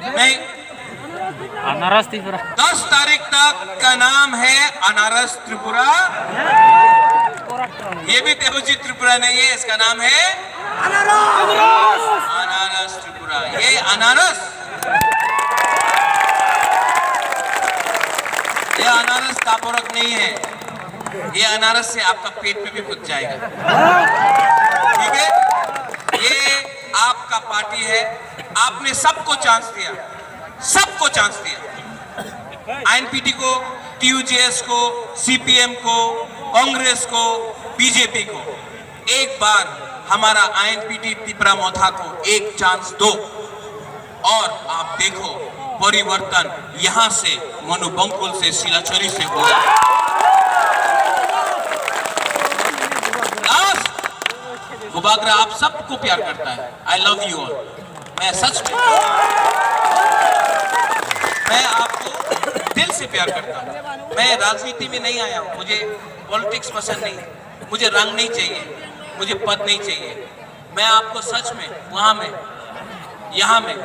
नहीं, अनारस त्रिपुरा 10 तारीख तक का नाम है अनारस त्रिपुरा। ये भी देवजी त्रिपुरा नहीं है, इसका नाम है अनारस त्रिपुरा। ये अनारस तापोरक नहीं है, ये अनारस से आपका पेट में भी घुस जाएगा। ठीक है, ये आपका पार्टी है, आपने सबको चांस दिया, सबको चांस दिया, आईएनपीटी को, टीयूजेएस को, सीपीएम को, कांग्रेस को, बीजेपी को। एक बार हमारा आईएनपीटी त्रिपुरा मोथा को एक चांस दो और आप देखो परिवर्तन यहां से मनुबंकुल से सिलाचरी से होगा। गुबागरा आप सबको प्यार करता है। I love you all. मैं सच में मैं आपको दिल से प्यार करता हूँ। मैं राजनीति में नहीं आया हूँ, मुझे पॉलिटिक्स पसंद नहीं है, मुझे रंग नहीं चाहिए, मुझे पद नहीं चाहिए। मैं आपको सच में वहां में यहाँ में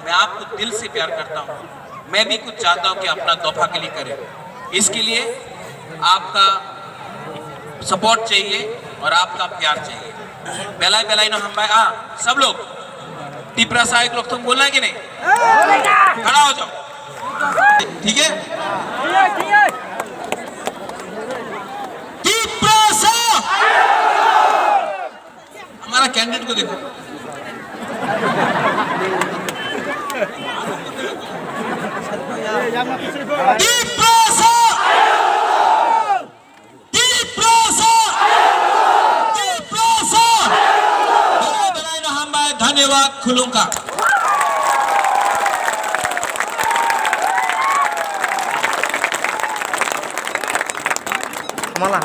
मैं आपको दिल से प्यार करता हूँ। मैं भी कुछ चाहता हूँ कि अपना तोहफा के लिए करें, इसके लिए आपका सपोर्ट चाहिए और आपका प्यार चाहिए। बेलाई बेलाई ना हम भाई सब लोग त्रिपुरा सहायक लोग, तुम बोलना है कि नहीं? खड़ा हो जाओ, ठीक है? त्रिपुरा हमारा कैंडिडेट को देखो, धन्यवाद खुलूंगा। हमला